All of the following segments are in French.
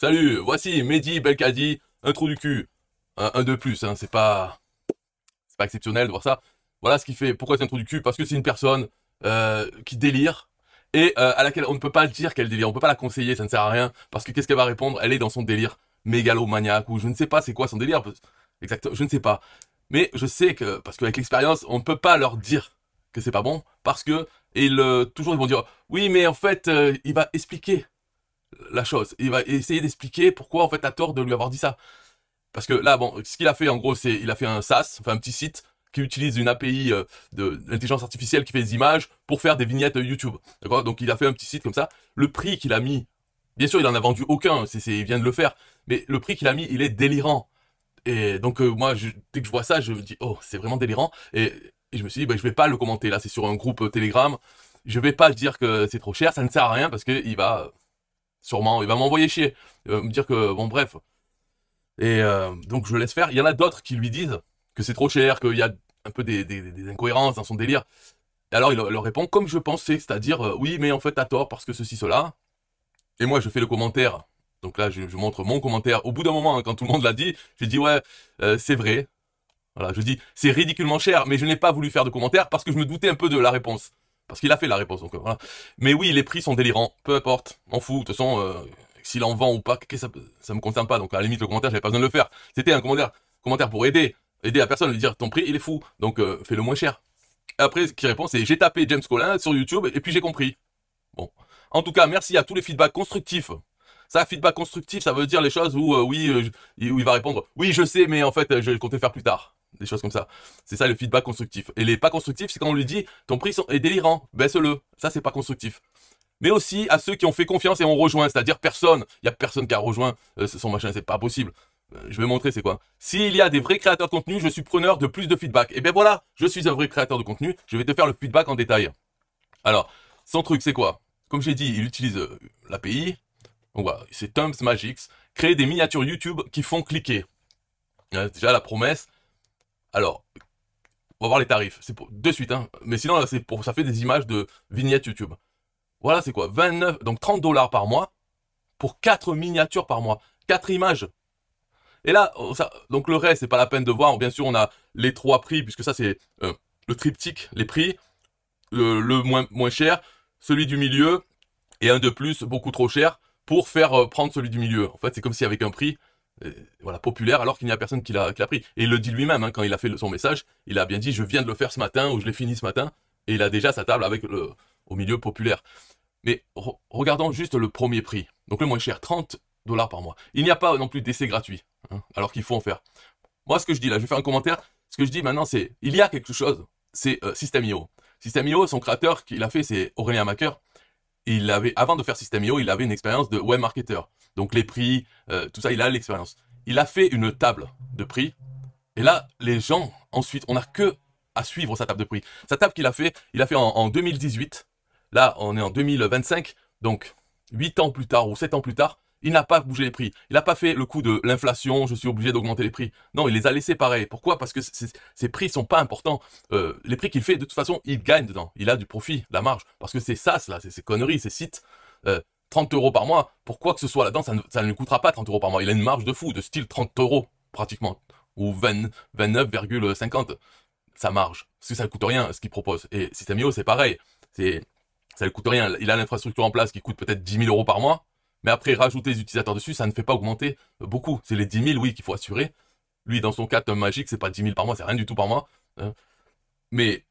Salut, voici Mehdi Belkadi, un trou du cul. Un de plus, hein, c'est pas exceptionnel de voir ça. Voilà ce qu'il fait. Pourquoi c'est un trou du cul? Parce que c'est une personne qui délire et à laquelle on ne peut pas dire qu'elle délire. On peut pas la conseiller, ça ne sert à rien. Parce que qu'est-ce qu'elle va répondre? Elle est dans son délire mégalomaniaque ou je ne sais pas c'est quoi son délire. Exactement, je ne sais pas. Mais je sais que, parce qu'avec l'expérience, on ne peut pas leur dire que c'est pas bon. Parce que, toujours ils vont dire, oui mais en fait, il va expliquer la chose. Il va essayer d'expliquer pourquoi en fait t'as tort de lui avoir dit ça. Parce que là, bon, ce qu'il a fait en gros, c'est il a fait un SaaS, enfin un petit site qui utilise une API de l'intelligence artificielle qui fait des images pour faire des vignettes YouTube. D'accord? Donc il a fait un petit site comme ça. Le prix qu'il a mis, bien sûr, il en a vendu aucun, il vient de le faire, mais le prix qu'il a mis, il est délirant. Et donc moi, dès que je vois ça, je me dis oh, c'est vraiment délirant. Et je me suis dit, bah, je vais pas le commenter là, c'est sur un groupe Telegram. Je vais pas dire que c'est trop cher, ça ne sert à rien parce que il va sûrement, il va m'envoyer chier, il va me dire que bon bref. Et donc je le laisse faire. Il y en a d'autres qui lui disent que c'est trop cher, qu'il y a un peu des incohérences dans son délire. Et alors il leur répond comme je pensais, c'est-à-dire oui mais en fait t'as tort parce que ceci cela. Et moi je fais le commentaire. Donc là je montre mon commentaire. Au bout d'un moment, hein, quand tout le monde l'a dit, j'ai dit ouais c'est vrai. Voilà, je dis c'est ridiculement cher, mais je n'ai pas voulu faire de commentaire parce que je me doutais un peu de la réponse. Parce qu'il a fait la réponse, donc voilà. Mais oui, les prix sont délirants, peu importe, m'en fous, de toute façon, s'il en vend ou pas, ça me concerne pas, donc à la limite le commentaire, j'avais pas besoin de le faire. C'était un commentaire pour aider la personne, lui dire ton prix il est fou, donc fais-le moins cher. Et après, ce qui répond, c'est j'ai tapé James Collin sur YouTube et puis j'ai compris. Bon. En tout cas, merci à tous les feedbacks constructifs. Ça, feedback constructif, ça veut dire les choses où, oui, où il va répondre, oui, je sais, mais en fait, je comptais le faire plus tard. Des choses comme ça. C'est ça le feedback constructif. Et les pas constructifs, c'est quand on lui dit, ton prix est délirant, baisse-le. Ça, c'est pas constructif. Mais aussi à ceux qui ont fait confiance et ont rejoint, c'est-à-dire personne. Il y a personne qui a rejoint son machin, c'est pas possible. Je vais montrer c'est quoi. S'il y a des vrais créateurs de contenu, je suis preneur de plus de feedback. Et bien voilà, je suis un vrai créateur de contenu, je vais te faire le feedback en détail. Alors, son truc, c'est quoi? Comme j'ai dit, il utilise l'API. Donc voilà, c'est Thumbs Magix. Créer des miniatures YouTube qui font cliquer. Déjà la promesse. Alors, on va voir les tarifs. C'est pour de suite, hein. Mais sinon, là, ça fait des images de vignettes YouTube. Voilà, c'est quoi? 29, donc 30 dollars par mois pour 4 miniatures par mois. 4 images. Et là, donc le reste, c'est pas la peine de voir. Bien sûr, on a les 3 prix, puisque ça, c'est le triptyque, les prix, le moins cher, celui du milieu, et un de plus, beaucoup trop cher, pour faire prendre celui du milieu. En fait, c'est comme si avec un prix, voilà, populaire, alors qu'il n'y a personne qui l'a pris. Et il le dit lui-même, hein, quand il a fait son message, il a bien dit, je viens de le faire ce matin, ou je l'ai fini ce matin, et il a déjà sa table avec au milieu populaire. Mais regardons juste le premier prix, donc le moins cher, 30 dollars par mois. Il n'y a pas non plus d'essai gratuit, hein, alors qu'il faut en faire. Moi, ce que je dis là, je vais faire un commentaire, ce que je dis maintenant, c'est, il y a quelque chose, c'est System.io. System.io, son créateur qu'il a fait, c'est Aurélien Macker. Avant de faire System.io, il avait une expérience de web marketer. Donc les prix, tout ça, il a l'expérience. Il a fait une table de prix. Et là, les gens, ensuite, on n'a que à suivre sa table de prix. Sa table qu'il a fait, il a fait en 2018. Là, on est en 2025. Donc, 8 ans plus tard ou 7 ans plus tard, il n'a pas bougé les prix. Il n'a pas fait le coup de l'inflation, je suis obligé d'augmenter les prix. Non, il les a laissés pareils. Pourquoi? Parce que ces prix sont pas importants. Les prix qu'il fait, de toute façon, il gagne dedans. Il a du profit, de la marge. Parce que c'est ça, là, c'est ces conneries, ces sites. 30 euros par mois, pour quoi que ce soit là-dedans, ça ne lui coûtera pas 30 euros par mois. Il a une marge de fou, de style 30 euros, pratiquement. Ou 29,50. Sa marge. Parce que ça ne coûte rien, ce qu'il propose. Et System.io, c'est pareil. Ça ne coûte rien. Il a l'infrastructure en place qui coûte peut-être 10 000 euros par mois. Mais après, rajouter les utilisateurs dessus, ça ne fait pas augmenter beaucoup. C'est les 10 000, oui, qu'il faut assurer. Lui, dans son cas, Tom Magic, c'est pas 10 000 par mois, c'est rien du tout par mois. Mais,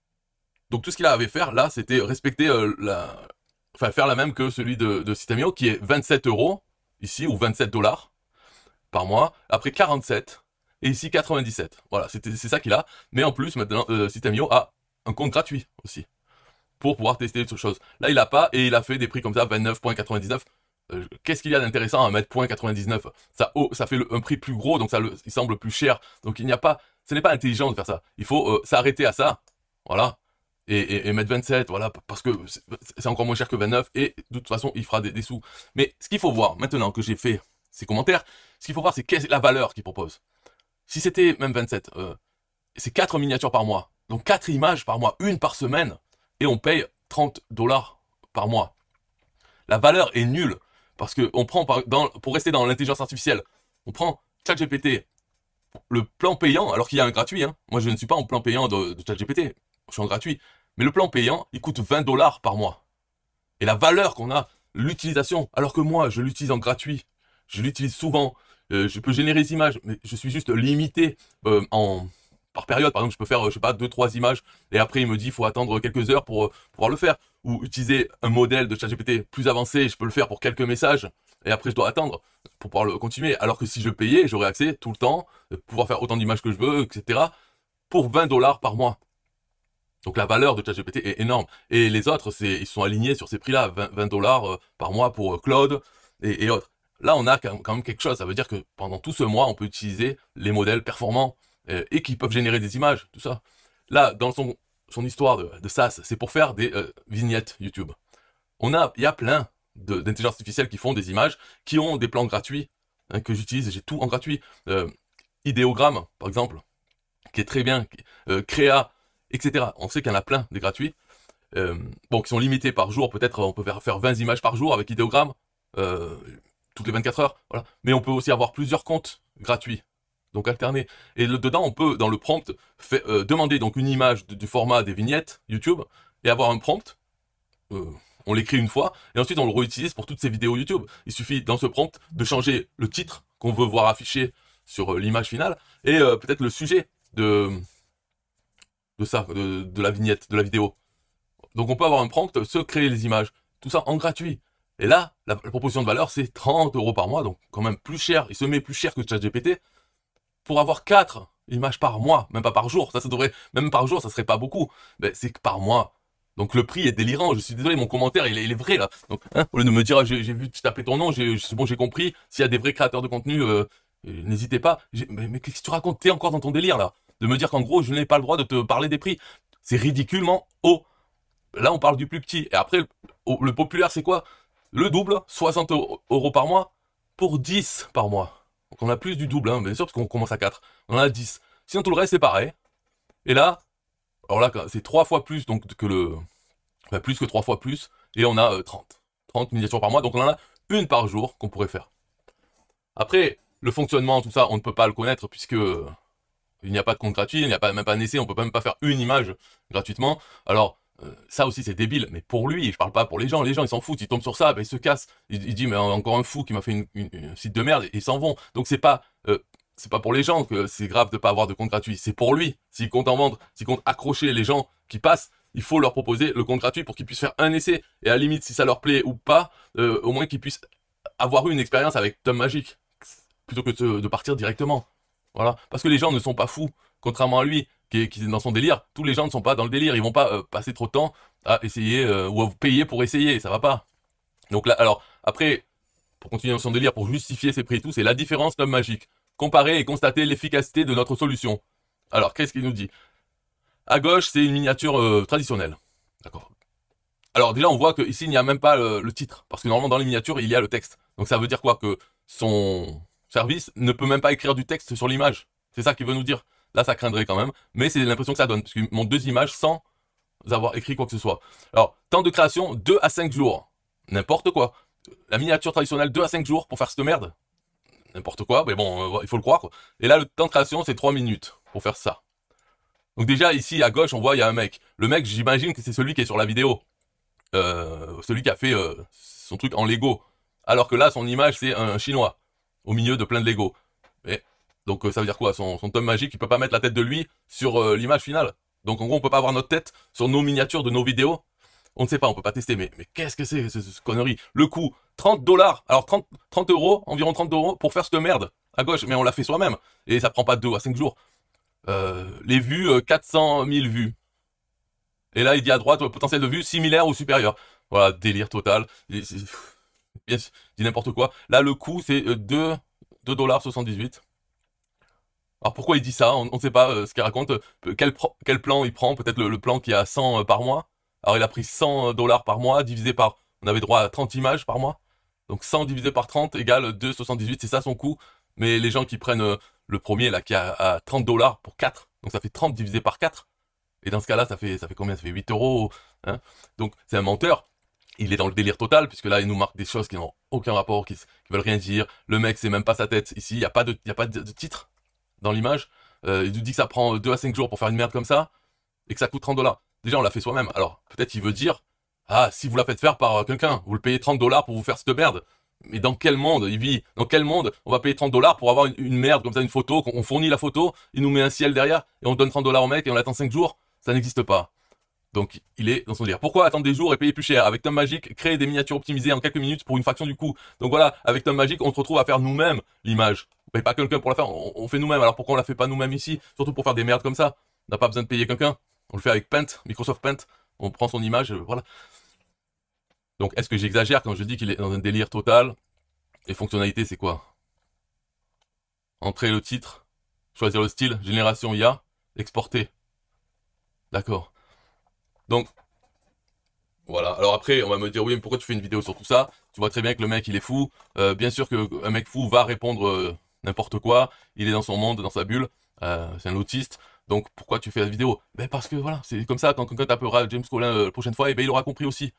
donc tout ce qu'il avait à faire, là, c'était respecter enfin, faire la même que celui de System.io, qui est 27 euros, ici, ou 27 dollars par mois. Après 47, et ici 97. Voilà, c'est ça qu'il a. Mais en plus, maintenant, System.io a un compte gratuit aussi, pour pouvoir tester autre chose. Là, il a pas, et il a fait des prix comme ça, 29,99. Qu'est-ce qu'il y a d'intéressant à mettre 0,99? Ça fait un prix plus gros, donc il semble plus cher. Donc il n'y a pas, ce n'est pas intelligent de faire ça. Il faut s'arrêter à ça, voilà, et mettre 27, voilà, parce que c'est encore moins cher que 29, et de toute façon, il fera des sous. Mais ce qu'il faut voir, maintenant que j'ai fait ces commentaires, ce qu'il faut voir, c'est quelle est la valeur qu'il propose. Si c'était même 27, c'est 4 miniatures par mois, donc 4 images par mois, une par semaine, et on paye 30 dollars par mois. La valeur est nulle. Parce que pour rester dans l'intelligence artificielle, on prend ChatGPT, le plan payant, alors qu'il y a un gratuit, hein. Moi, je ne suis pas en plan payant de ChatGPT, je suis en gratuit. Mais le plan payant, il coûte 20 $ par mois. Et la valeur qu'on a, l'utilisation, alors que moi, je l'utilise en gratuit, je l'utilise souvent, je peux générer des images, mais je suis juste limité par période. Par exemple, je peux faire, je sais pas, 2-3 images, et après, il me dit, il faut attendre quelques heures pour pouvoir le faire. Ou utiliser un modèle de ChatGPT plus avancé, je peux le faire pour quelques messages, et après, je dois attendre pour pouvoir le continuer. Alors que si je payais, j'aurais accès tout le temps, pouvoir faire autant d'images que je veux, etc., pour 20 $ par mois. Donc la valeur de ChatGPT est énorme. Et les autres, ils sont alignés sur ces prix-là, 20 $ par mois pour Claude et autres. Là, on a quand même quelque chose. Ça veut dire que pendant tout ce mois, on peut utiliser les modèles performants et qui peuvent générer des images, tout ça. Là, dans son histoire de SaaS, c'est pour faire des vignettes YouTube. Il y a plein d'intelligence artificielle qui font des images, qui ont des plans gratuits, hein, que j'utilise, j'ai tout en gratuit. Idéogramme, par exemple, qui est très bien, Créa, etc. On sait qu'il y en a plein des gratuits, qui sont limités par jour. Peut-être on peut faire 20 images par jour avec idéogramme, toutes les 24 heures, voilà. Mais on peut aussi avoir plusieurs comptes gratuits, donc alternés. Et dedans, on peut, dans le prompt, demander donc une image du format des vignettes YouTube, et avoir un prompt, on l'écrit une fois, et ensuite on le réutilise pour toutes ces vidéos YouTube. Il suffit, dans ce prompt, de changer le titre qu'on veut voir affiché sur l'image finale, et peut-être le sujet de la vignette, de la vidéo. Donc on peut avoir un prompt, se créer les images, tout ça en gratuit. Et là, la proposition de valeur, c'est 30 € par mois, donc quand même plus cher. Il se met plus cher que ChatGPT pour avoir 4 images par mois, même pas par jour. Ça devrait, même par jour, ça serait pas beaucoup. Mais c'est que par mois. Donc le prix est délirant. Je suis désolé, mon commentaire, il est vrai là. Donc, hein, au lieu de me dire, j'ai vu taper ton nom, c'est bon, j'ai compris. S'il y a des vrais créateurs de contenu, n'hésitez pas. Mais qu'est-ce que tu racontes? T'es encore dans ton délire là, de me dire qu'en gros, je n'ai pas le droit de te parler des prix. C'est ridiculement haut. Là, on parle du plus petit. Et après, le populaire, c'est quoi? Le double, 60 € par mois, pour 10 par mois. Donc on a plus du double, hein, bien sûr, parce qu'on commence à 4. On en a 10. Sinon, tout le reste, c'est pareil. Et là, alors là, c'est 3 fois plus, donc plus que 3 fois plus. Et on a 30 miniatures par mois. Donc on en a une par jour qu'on pourrait faire. Après, le fonctionnement, tout ça, on ne peut pas le connaître puisque il n'y a pas de compte gratuit, il n'y a même pas un essai, on peut même pas faire une image gratuitement. Alors, ça aussi c'est débile, mais pour lui, je parle pas pour les gens ils s'en foutent, ils tombent sur ça, ben, ils se cassent, il dit mais encore un fou qui m'a fait un site de merde, et ils s'en vont. Donc c'est pas pour les gens que c'est grave de pas avoir de compte gratuit, c'est pour lui. S'il compte en vendre, s'il compte accrocher les gens qui passent, il faut leur proposer le compte gratuit pour qu'ils puissent faire un essai, et à la limite si ça leur plaît ou pas, au moins qu'ils puissent avoir eu une expérience avec Tom Magic, plutôt que de partir directement. Voilà, parce que les gens ne sont pas fous, contrairement à lui, qui est dans son délire. Tous les gens ne sont pas dans le délire, ils vont pas passer trop de temps à essayer ou à vous payer pour essayer, ça va pas. Donc là, alors après, pour continuer dans son délire, pour justifier ses prix et tout, c'est la différence Tom Magic. Comparer et constater l'efficacité de notre solution. Alors, qu'est-ce qu'il nous dit? À gauche, c'est une miniature traditionnelle. D'accord. Alors déjà, on voit que ici il n'y a même pas le titre, parce que normalement dans les miniatures, il y a le texte. Donc ça veut dire quoi? Que son service ne peut même pas écrire du texte sur l'image. C'est ça qu'il veut nous dire. Là, ça craindrait quand même, mais c'est l'impression que ça donne, parce qu'il montre 2 images sans avoir écrit quoi que ce soit. Alors, temps de création, 2 à 5 jours. N'importe quoi. La miniature traditionnelle, 2 à 5 jours pour faire cette merde. N'importe quoi, mais bon, il faut le croire, quoi. Et là, le temps de création, c'est 3 minutes pour faire ça. Donc déjà, ici, à gauche, on voit, il y a un mec. Le mec, j'imagine que c'est celui qui est sur la vidéo. Celui qui a fait son truc en Lego. Alors que là, son image, c'est un chinois, au milieu de plein de Lego. Et donc ça veut dire quoi? Son Tom Magic, il peut pas mettre la tête de lui sur l'image finale. Donc en gros, on peut pas avoir notre tête sur nos miniatures de nos vidéos. On ne sait pas, on peut pas tester, mais qu'est-ce que c'est cette connerie? Le coût, 30 $, alors 30 €, environ 30 € pour faire cette merde, à gauche, mais on l'a fait soi-même, et ça prend pas 2 à 5 jours. Les vues, 400 000 vues. Et là, il dit à droite, potentiel de vue similaire ou supérieur. Voilà, délire total. Il dit n'importe quoi. Là, le coût, c'est 2,78 $. Alors pourquoi il dit ça? On ne sait pas ce qu'il raconte. Quel plan il prend? Peut-être le plan qui a 100 par mois. Alors il a pris 100 $ par mois, divisé par... On avait droit à 30 images par mois. Donc 100 divisé par 30 égale 2,78 $. C'est ça son coût. Mais les gens qui prennent le premier, là, qui a à 30 $ pour 4. Donc ça fait 30 divisé par 4. Et dans ce cas-là, ça fait combien? Ça fait 8 €. Hein, donc c'est un menteur. il est dans le délire total, puisque là, il nous marque des choses qui n'ont aucun rapport, qui veulent rien dire. Le mec, c'est même pas sa tête. Ici, il n'y a pas de titre dans l'image. Il nous dit que ça prend 2 à 5 jours pour faire une merde comme ça, et que ça coûte 30 $. Déjà, on l'a fait soi-même. Alors, peut-être il veut dire, ah, si vous la faites faire par quelqu'un, vous le payez 30 $ pour vous faire cette merde. Mais dans quel monde il vit? Dans quel monde on va payer 30 $ pour avoir une merde comme ça, une photo, on fournit la photo, il nous met un ciel derrière, et on donne 30 $ au mec, et on attend 5 jours? Ça n'existe pas. Donc, il est dans son délire. Pourquoi attendre des jours et payer plus cher? Avec Tom Magic, créer des miniatures optimisées en quelques minutes pour une fraction du coût. Donc voilà, avec Tom Magic, on se retrouve à faire nous-mêmes l'image. On paye pas quelqu'un pour la faire, on fait nous-mêmes. Alors pourquoi on la fait pas nous-mêmes ici? Surtout pour faire des merdes comme ça. On n'a pas besoin de payer quelqu'un. On le fait avec Paint, Microsoft Paint. On prend son image, voilà. Donc, est-ce que j'exagère quand je dis qu'il est dans un délire total? Et fonctionnalité, c'est quoi? Entrer le titre, choisir le style, génération IA, exporter. D'accord. Donc, voilà. Alors après, on va me dire, oui, mais pourquoi tu fais une vidéo sur tout ça? Tu vois très bien que le mec, il est fou. Bien sûr qu'un mec fou va répondre n'importe quoi. Il est dans son monde, dans sa bulle. C'est un autiste. Donc, pourquoi tu fais la vidéo? Ben parce que, voilà, c'est comme ça. Quand quelqu'un t'appellera James Collin la prochaine fois, et ben il aura compris aussi.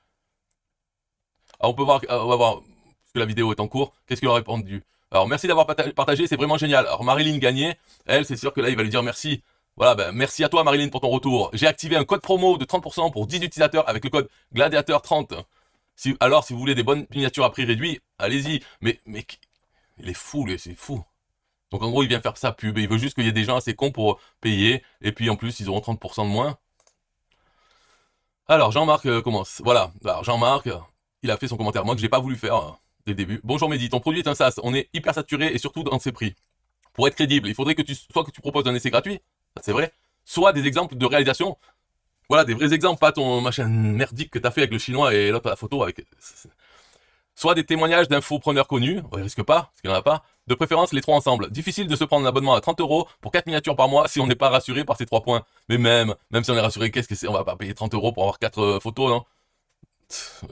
Alors, on peut voir, on va voir, parce que la vidéo est en cours, qu'est-ce qu'il aura répondu. Alors, merci d'avoir partagé, c'est vraiment génial. Alors, Marilyn Gagné, elle, c'est sûr que là, il va lui dire merci. Voilà, ben, merci à toi Marilyn pour ton retour. J'ai activé un code promo de 30% pour 10 utilisateurs avec le code Gladiateur30. Alors, si vous voulez des bonnes miniatures à prix réduit, allez-y. Mais, il est fou, lui, c'est fou. Donc en gros, il vient faire sa pub et il veut juste qu'il y ait des gens assez cons pour payer. Et puis en plus, ils auront 30% de moins. Alors, Jean-Marc commence. Voilà, alors Jean-Marc, il a fait son commentaire. Moi, que j'ai pas voulu faire dès le début. Bonjour Mehdi, ton produit est un SaaS. On est hyper saturé et surtout dans ses prix. Pour être crédible, il faudrait que soit que tu proposes un essai gratuit, c'est vrai, soit des exemples de réalisation. Voilà, des vrais exemples, pas ton machin merdique que t'as fait avec le chinois et l'autre la photo avec... Soit des témoignages d'infopreneurs connus, on risque pas, parce qu'il n'y en a pas. De préférence, les trois ensemble. Difficile de se prendre un abonnement à 30 € pour 4 miniatures par mois si on n'est pas rassuré par ces 3 points. Mais même si on est rassuré, qu'est-ce que c'est? On va pas payer 30 € pour avoir 4 photos, non?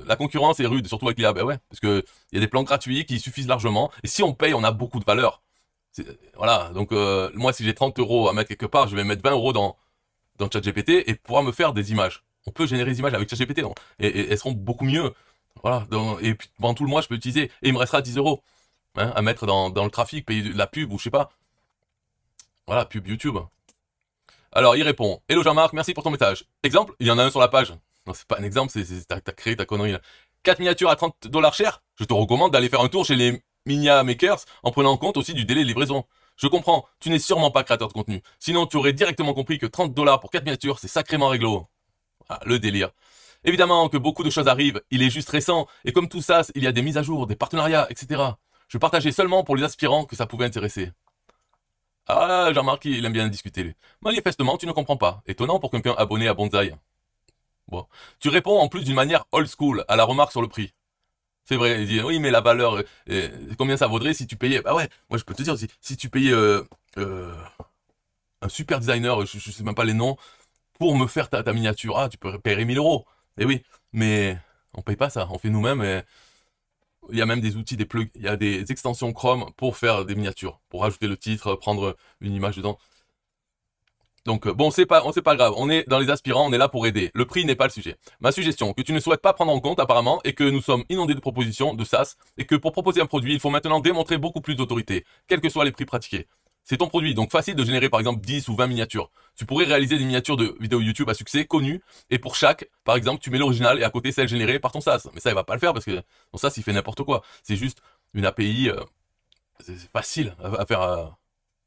La concurrence est rude, surtout avec l'IA, ben ouais, parce que il y a des plans gratuits qui suffisent largement. Et si on paye, on a beaucoup de valeur. Voilà, donc moi si j'ai 30 € à mettre quelque part, je vais mettre 20 € dans ChatGPT et pouvoir me faire des images. On peut générer des images avec ChatGPT, non? Et elles seront beaucoup mieux. Voilà, et puis pendant tout le mois, je peux utiliser. Et il me restera 10 € hein, à mettre dans le trafic, payer de la pub ou je sais pas. Voilà, pub YouTube. Alors, il répond. Hello Jean-Marc, merci pour ton message. Exemple, il y en a un sur la page. Non, c'est pas un exemple, t'as créé ta connerie là. 4 miniatures à 30 $ cher? Je te recommande d'aller faire un tour chez les Minia Makers en prenant en compte aussi du délai de livraison. Je comprends, tu n'es sûrement pas créateur de contenu. Sinon, tu aurais directement compris que 30 $ pour 4 miniatures, c'est sacrément réglo. Ah, le délire. Évidemment que beaucoup de choses arrivent, il est juste récent, et comme tout ça, il y a des mises à jour, des partenariats, etc. Je partageais seulement pour les aspirants que ça pouvait intéresser. Ah, Jean-Marc, il aime bien discuter, lui. Manifestement, tu ne comprends pas. Étonnant pour quelqu'un abonné à Bonsaï. Bon. Tu réponds en plus d'une manière old school à la remarque sur le prix. C'est vrai, il dit, oui, mais la valeur, combien ça vaudrait si tu payais? Bah ouais, moi je peux te dire, si tu payais un super designer, je sais même pas les noms, pour me faire ta miniature, ah, tu peux payer 1000 €. Eh oui, mais on paye pas ça, on fait nous-mêmes et il y a même des outils, il y a des extensions Chrome pour faire des miniatures, pour rajouter le titre, prendre une image dedans. Donc bon, c'est pas grave, on est dans les aspirants, on est là pour aider. Le prix n'est pas le sujet. Ma suggestion, que tu ne souhaites pas prendre en compte apparemment, est que nous sommes inondés de propositions de SaaS, et que pour proposer un produit, il faut maintenant démontrer beaucoup plus d'autorité, quels que soient les prix pratiqués. C'est ton produit, donc facile de générer par exemple 10 ou 20 miniatures. Tu pourrais réaliser des miniatures de vidéos YouTube à succès, connues, et pour chaque, par exemple, tu mets l'original et à côté celle générée par ton SaaS. Mais ça, il va pas le faire parce que ton SaaS, il fait n'importe quoi. C'est juste une API, c'est facile à faire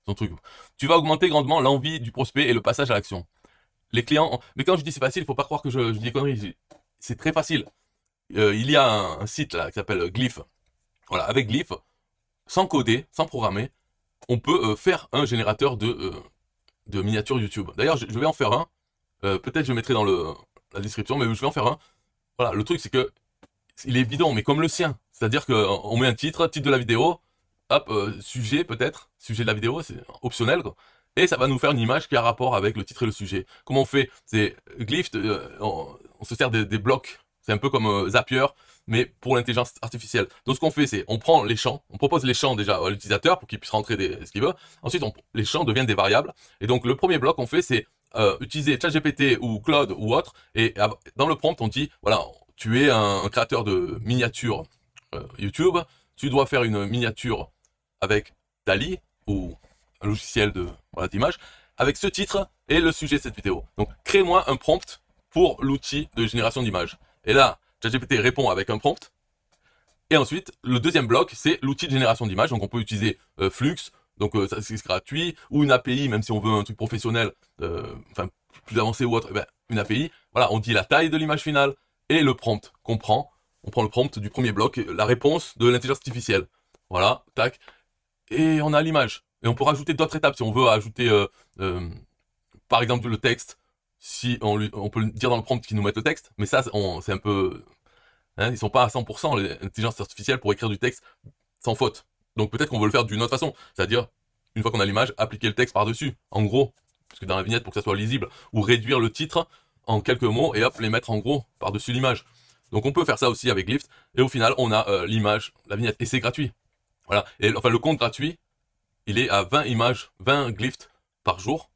son truc. Tu vas augmenter grandement l'envie du prospect et le passage à l'action. Les clients, mais quand je dis c'est facile, il faut pas croire que je dis des conneries. C'est très facile. Il y a un site là qui s'appelle Glyph. Voilà, avec Glyph, sans coder, sans programmer, on peut faire un générateur de miniatures YouTube. D'ailleurs, je vais en faire un. Peut-être je mettrai dans la description, mais je vais en faire un. Voilà, le truc c'est que il est bidon, mais comme le sien. C'est-à-dire qu'on met un titre de la vidéo, hop, sujet peut-être, sujet de la vidéo, c'est optionnel, quoi. Et ça va nous faire une image qui a rapport avec le titre et le sujet. Comment on fait? C'est Glyph, on se sert des blocs. C'est un peu comme Zapier, mais pour l'intelligence artificielle. Donc ce qu'on fait, c'est on prend les champs, on propose les champs déjà à l'utilisateur pour qu'il puisse rentrer ce qu'il veut. Ensuite, les champs deviennent des variables. Et donc le premier bloc qu'on fait, c'est utiliser ChatGPT ou Claude ou autre. Et dans le prompt, on dit, voilà, tu es un créateur de miniatures YouTube, tu dois faire une miniature avec DALL-E ou un logiciel de voilà, d'image avec ce titre et le sujet de cette vidéo. Donc crée-moi un prompt pour l'outil de génération d'images. Et là, ChatGPT répond avec un prompt. Et ensuite, le deuxième bloc, c'est l'outil de génération d'images. Donc on peut utiliser Flux, donc ça c'est gratuit, ou une API, même si on veut un truc professionnel, enfin plus avancé ou autre, eh ben, une API. Voilà, on dit la taille de l'image finale et le prompt qu'on prend. On prend le prompt du premier bloc, la réponse de l'intelligence artificielle. Voilà, tac. Et on a l'image. Et on peut rajouter d'autres étapes si on veut ajouter, par exemple, le texte. Si on peut dire dans le prompt qu'il nous mette le texte, mais ça, c'est un peu... Hein, ils sont pas à 100% l'intelligence artificielle pour écrire du texte sans faute. Donc peut-être qu'on veut le faire d'une autre façon. C'est-à-dire, une fois qu'on a l'image, appliquer le texte par-dessus. En gros, parce que dans la vignette, pour que ça soit lisible, ou réduire le titre en quelques mots et hop, les mettre en gros par-dessus l'image. Donc on peut faire ça aussi avec Glyph. Et au final, on a l'image, la vignette. Et c'est gratuit. Voilà. Et enfin, le compte gratuit, il est à 20 images, 20 glyphs par jour.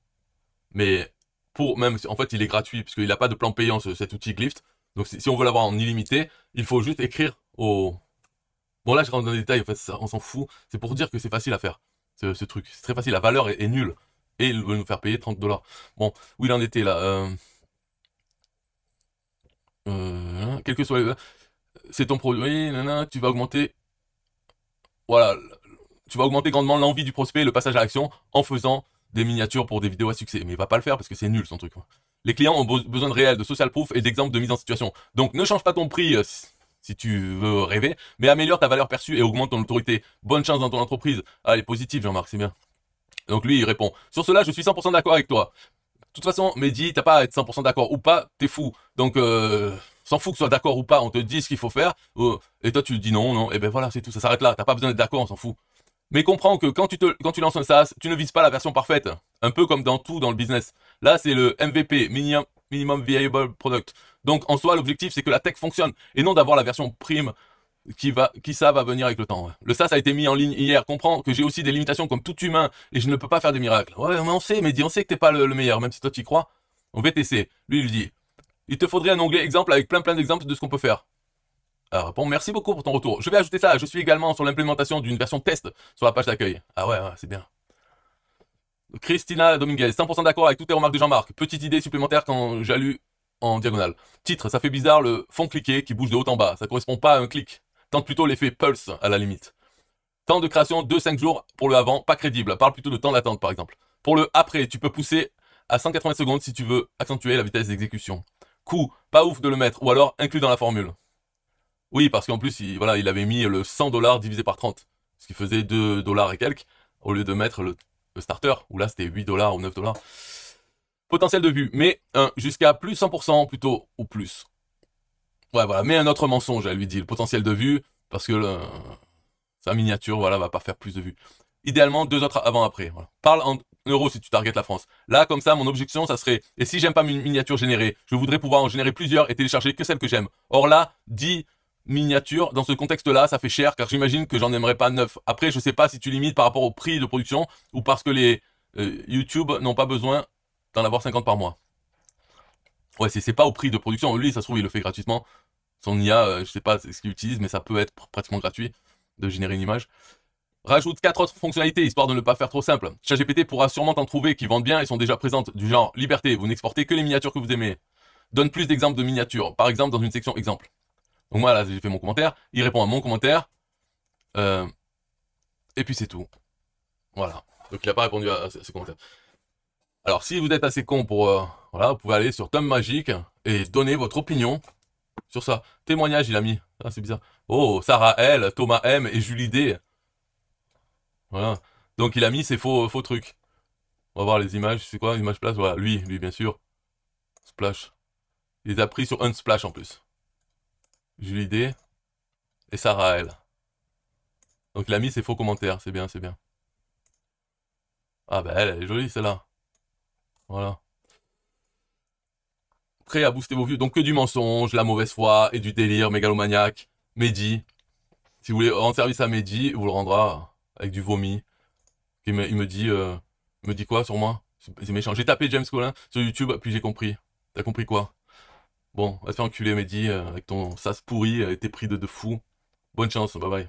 Mais en fait, il est gratuit, puisqu'il n'a pas de plan payant, cet outil Glyph. Donc si on veut l'avoir en illimité, il faut juste écrire au... Bon là, je rentre dans les détails, en fait, ça, on s'en fout. C'est pour dire que c'est facile à faire, ce truc. C'est très facile, la valeur est nulle. Et il veut nous faire payer 30 $. Bon, où il en était là quel que soit... C'est ton produit, tu vas augmenter... Voilà, tu vas augmenter grandement l'envie du prospect et le passage à l'action en faisant des miniatures pour des vidéos à succès. Mais il va pas le faire parce que c'est nul son truc. Les clients ont besoin de réel, de social proof et d'exemples de mise en situation. Donc ne change pas ton prix si tu veux rêver, mais améliore ta valeur perçue et augmente ton autorité. Bonne chance dans ton entreprise. Ah, elle est positive, Jean-Marc, c'est bien. Donc lui, il répond. Sur cela, je suis 100% d'accord avec toi. De toute façon, Mehdi, t'as pas à être 100% d'accord ou pas, t'es fou. Donc, s'en fout que tu sois d'accord ou pas, on te dit ce qu'il faut faire, et toi tu dis non, non, et ben voilà, c'est tout, ça s'arrête là, t'as pas besoin d'être d'accord, on s'en fout. Mais comprends que quand tu lances un SaaS, tu ne vises pas la version parfaite. Un peu comme dans tout dans le business. Là, c'est le MVP, Minimum Viable Product. Donc, en soi, l'objectif, c'est que la tech fonctionne. Et non d'avoir la version prime qui ça va venir avec le temps. Ouais. Le SaaS a été mis en ligne hier. Comprends que j'ai aussi des limitations comme tout humain et je ne peux pas faire des miracles. Ouais, mais on sait, on sait que t'es pas le meilleur, même si toi tu y crois. On VTC. Lui, il lui dit, il te faudrait un onglet exemple avec plein d'exemples de ce qu'on peut faire. Alors, bon, merci beaucoup pour ton retour. Je vais ajouter ça. Je suis également sur l'implémentation d'une version test sur la page d'accueil. Ah ouais, c'est bien. Christina Dominguez, 100% d'accord avec toutes les remarques de Jean-Marc. Petite idée supplémentaire quand j'ai lu en diagonale. Titre, ça fait bizarre le fond cliqué qui bouge de haut en bas. Ça correspond pas à un clic. Tente plutôt l'effet pulse à la limite. Temps de création 2-5 jours pour le avant, pas crédible. Parle plutôt de temps d'attente par exemple. Pour le après, tu peux pousser à 180 secondes si tu veux accentuer la vitesse d'exécution. Coût, pas ouf de le mettre, ou alors inclus dans la formule. Oui, parce qu'en plus, il avait mis le 100 $ divisé par 30, ce qui faisait 2 $ et quelques, au lieu de mettre le starter, où là c'était 8 $ ou 9 $. Potentiel de vue, mais jusqu'à plus 100% plutôt, ou plus. Ouais, voilà, mais un autre mensonge, elle lui dit, le potentiel de vue, parce que sa miniature, voilà, va pas faire plus de vues. Idéalement, 2 autres avant-après. Voilà. Parle en euros si tu targetes la France. Là, comme ça, mon objection, ça serait, et si j'aime pas une miniature générée, je voudrais pouvoir en générer plusieurs et télécharger que celle que j'aime. Or là, 10 miniatures, dans ce contexte-là, ça fait cher, car j'imagine que j'en aimerais pas 9. Après, je sais pas si tu limites par rapport au prix de production, ou parce que les YouTube n'ont pas besoin d'en avoir 50 par mois. Ouais, c'est pas au prix de production. Lui, ça se trouve, il le fait gratuitement. Son IA, je sais pas ce qu'il utilise, mais ça peut être pratiquement gratuit de générer une image. Rajoute 4 autres fonctionnalités, histoire de ne pas faire trop simple. ChatGPT pourra sûrement t'en trouver qui vendent bien et sont déjà présentes, du genre liberté, vous n'exportez que les miniatures que vous aimez. Donne plus d'exemples de miniatures, par exemple dans une section exemple. Donc moi là, j'ai fait mon commentaire, il répond à mon commentaire, et puis c'est tout. Voilà. Donc il n'a pas répondu à ce commentaire. Alors si vous êtes assez con pour... voilà, vous pouvez aller sur Tom Magic et donner votre opinion sur ça. Témoignage, il a mis. Ah, c'est bizarre. Oh, Sarah L, Thomas M et Julie D. Voilà. Donc il a mis ses faux trucs. On va voir les images. C'est quoi, image place? Voilà, lui bien sûr. Splash. Il les a pris sur Unsplash en plus. Julie D et Sarah L. Donc il a mis ses faux commentaires. C'est bien, c'est bien. Ah bah elle est jolie celle-là. Voilà. Prêt à booster vos vues. Donc que du mensonge, la mauvaise foi et du délire mégalomaniaque. Mehdi. Si vous voulez rendre service à Mehdi, vous le rendra avec du vomi. Il me dit quoi sur moi? C'est méchant. J'ai tapé James Collin sur YouTube, puis j'ai compris. T'as compris quoi? Bon, va te faire enculer, Mehdi, avec ton sas pourri et tes prix de fou. Bonne chance, bye bye.